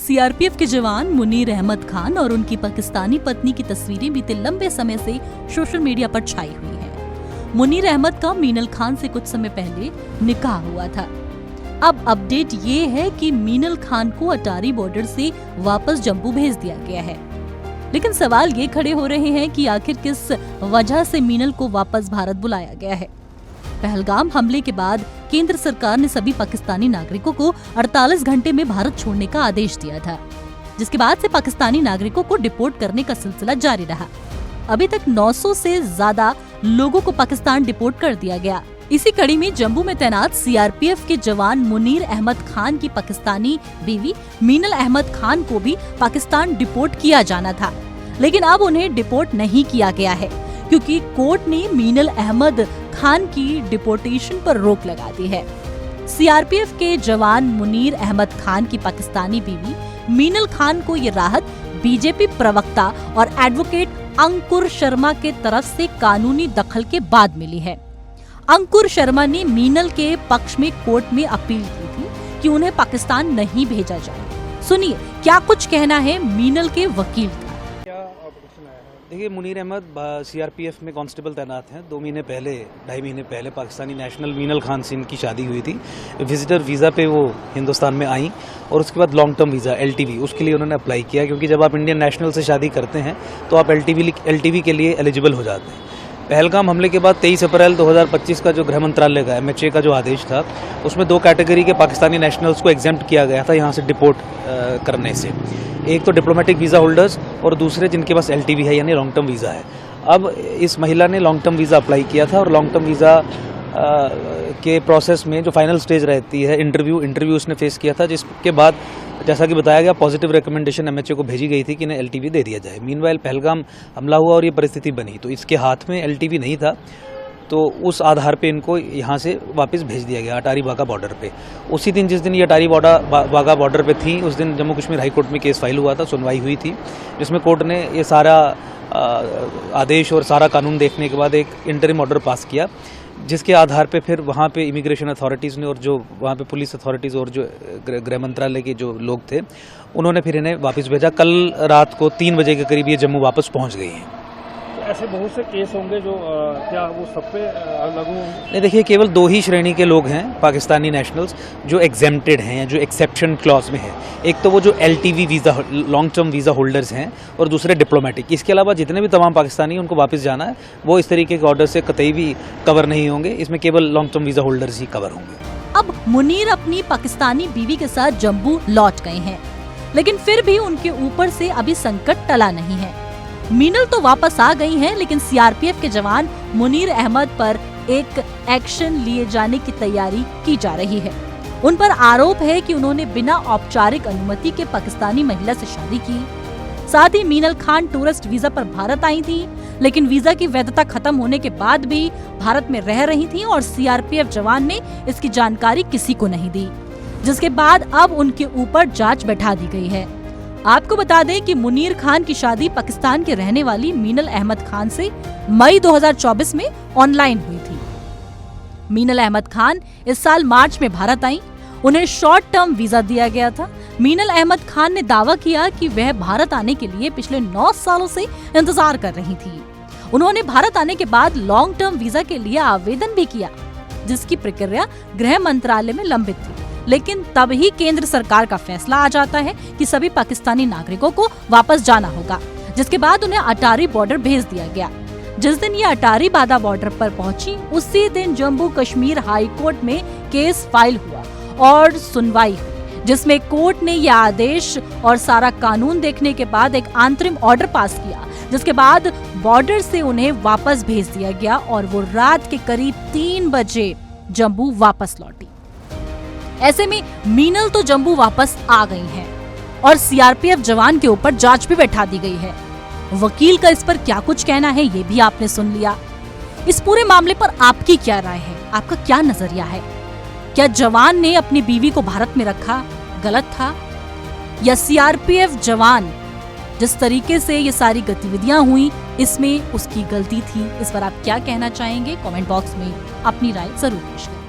CRPF के जवान मुनीर अहमद खान और उनकी पाकिस्तानी पत्नी की तस्वीरें बीते लंबे समय से सोशल मीडिया पर छाई हुई हैं। मुनीर अहमद का मीनल खान से कुछ समय पहले निकाह हुआ था। अब अपडेट ये है कि मीनल खान को अटारी बॉर्डर से वापस जम्मू भेज दिया गया है। लेकिन सवाल ये खड़े हो रहे हैं कि आखिर किस वजह से मीनल को वापस भारत बुलाया गया है। पहलगाम हमले के बाद केंद्र सरकार ने सभी पाकिस्तानी नागरिकों को 48 घंटे में भारत छोड़ने का आदेश दिया था, जिसके बाद से पाकिस्तानी नागरिकों को डिपोर्ट करने का सिलसिला जारी रहा। अभी तक 900 से ज्यादा लोगों को पाकिस्तान डिपोर्ट कर दिया गया। इसी कड़ी में जम्मू में तैनात सीआरपीएफ के जवान मुनीर अहमद खान की पाकिस्तानी बीवी मीनल अहमद खान को भी पाकिस्तान डिपोर्ट किया जाना था, लेकिन अब उन्हें डिपोर्ट नहीं किया गया है क्योंकि कोर्ट ने मीनल अहमद खान की डिपोर्टेशन पर रोक लगा दी है। सीआरपीएफ के जवान मुनीर अहमद खान की पाकिस्तानी बीवी मीनल खान को ये राहत बीजेपी प्रवक्ता और एडवोकेट अंकुर शर्मा के तरफ से कानूनी दखल के बाद मिली है। अंकुर शर्मा ने मीनल के पक्ष में कोर्ट में अपील की थी कि उन्हें पाकिस्तान नहीं भेजा जाए। सुनिए क्या कुछ कहना है मीनल के वकील का। देखिए, मुनीर अहमद सीआरपीएफ में कांस्टेबल तैनात हैं। 2 महीने पहले, 2.5 महीने पहले पाकिस्तानी नेशनल मीनल खान से इनकी शादी हुई थी। विजिटर वीज़ा पे वो हिंदुस्तान में आई और उसके बाद लॉन्ग टर्म वीज़ा LTV उसके लिए उन्होंने अप्लाई किया, क्योंकि जब आप इंडियन नेशनल से शादी करते हैं तो आप LTV के लिए एलिजिबल हो जाते हैं। पहलगाम हमले के बाद 23 अप्रैल 2025 का जो गृह मंत्रालय का MHA का जो आदेश था, उसमें 2 कैटेगरी के पाकिस्तानी नेशनल्स को एग्जेम्प्ट किया गया था यहाँ से डिपोर्ट करने से। एक तो डिप्लोमेटिक वीज़ा होल्डर्स और दूसरे जिनके पास LTV है यानी लॉन्ग टर्म वीज़ा है। अब इस महिला ने लॉन्ग टर्म वीज़ा अप्लाई किया था और लॉन्ग टर्म वीज़ा के प्रोसेस में जो फाइनल स्टेज रहती है इंटरव्यू उसने फेस किया था, जिसके बाद जैसा कि बताया गया पॉजिटिव रिकमेंडेशन MHA को भेजी गई थी कि इन्हें LTV दे दिया जाए। मीनवाइल पहलगाम हमला हुआ और ये परिस्थिति बनी, तो इसके हाथ में LTV नहीं था, तो उस आधार पे इनको यहाँ से वापस भेज दिया गया अटारी वाघा बॉर्डर पे। उसी दिन जिस दिन ये अटारी वाघा बॉर्डर पे थी, उस दिन जम्मू कश्मीर हाई कोर्ट में केस फाइल हुआ था, सुनवाई हुई थी, जिसमें कोर्ट ने ये सारा आदेश और सारा कानून देखने के बाद एक इंटरिम ऑर्डर पास किया, जिसके आधार पे फिर वहाँ पे इमिग्रेशन अथॉरिटीज़ ने और जो वहाँ पे पुलिस अथॉरिटीज़ और जो गृह मंत्रालय के जो लोग थे, उन्होंने फिर इन्हें वापस भेजा। कल रात को 3 बजे के करीब ये जम्मू वापस पहुँच गई हैं। ऐसे बहुत से केस होंगे जो क्या वो सब पे लागू होंगे? नहीं, देखिए, केवल 2 ही श्रेणी के लोग हैं पाकिस्तानी नेशनल्स जो एग्जेम्प्टेड हैं या जो एक्सेप्शन क्लॉज में हैं। एक तो वो जो LTV visa long term visa holders हैं और दूसरे डिप्लोमेटिक। इसके अलावा जितने भी तमाम पाकिस्तानी उनको वापस जाना है, वो इस तरीके के ऑर्डर से कतई भी कवर नहीं होंगे। इसमें केवल लॉन्ग टर्म वीज़ा होल्डर्स ही कवर होंगे। अब मुनीर अपनी पाकिस्तानी बीवी के साथ जम्मू लौट गए हैं, लेकिन फिर भी उनके ऊपर से अभी संकट टला नहीं है। मीनल तो वापस आ गई हैं, लेकिन सीआरपीएफ के जवान मुनीर अहमद पर एक एक्शन लिए जाने की तैयारी की जा रही है। उन पर आरोप है कि उन्होंने बिना औपचारिक अनुमति के पाकिस्तानी महिला से शादी की। साथ ही मीनल खान टूरिस्ट वीजा पर भारत आई थी, लेकिन वीजा की वैधता खत्म होने के बाद भी भारत में रह रही थी और सीआरपीएफ जवान ने इसकी जानकारी किसी को नहीं दी, जिसके बाद अब उनके ऊपर जांच बैठा दी गई है। आपको बता दें कि मुनीर खान की शादी पाकिस्तान के रहने वाली मीनल अहमद खान से मई 2024 में ऑनलाइन हुई थी। मीनल अहमद खान इस साल मार्च में भारत आई। उन्हें शॉर्ट टर्म वीजा दिया गया था। मीनल अहमद खान ने दावा किया कि वह भारत आने के लिए पिछले 9 सालों से इंतजार कर रही थी। उन्होंने भारत आने के बाद लॉन्ग टर्म वीजा के लिए आवेदन भी किया, जिसकी प्रक्रिया गृह मंत्रालय में लंबित थी। लेकिन तब ही केंद्र सरकार का फैसला आ जाता है कि सभी पाकिस्तानी नागरिकों को वापस जाना होगा, जिसके बाद उन्हें अटारी बॉर्डर भेज दिया गया। जिस दिन ये अटारी वाघा बॉर्डर पर पहुंची, उसी दिन जम्मू कश्मीर हाई कोर्ट में केस फाइल हुआ और सुनवाई हुई, जिसमें कोर्ट ने यह आदेश और सारा कानून देखने के बाद एक अंतरिम ऑर्डर पास किया, जिसके बाद बॉर्डर से उन्हें वापस भेज दिया गया और वो रात के करीब 3 बजे जम्मू वापस लौटी। ऐसे में मीनल तो जम्मू वापस आ गई हैं और सीआरपीएफ जवान के ऊपर जांच भी बैठा दी गई है। वकील का इस पर क्या कुछ कहना है, ये भी आपने सुन लिया। इस पूरे मामले पर आपकी क्या राय है? आपका क्या नजरिया है? क्या जवान ने अपनी बीवी को भारत में रखा गलत था, या सीआरपीएफ जवान जिस तरीके से ये सारी गतिविधियां हुई इसमें उसकी गलती थी? इस पर आप क्या कहना चाहेंगे? कमेंट बॉक्स में अपनी राय जरूर पेश करें।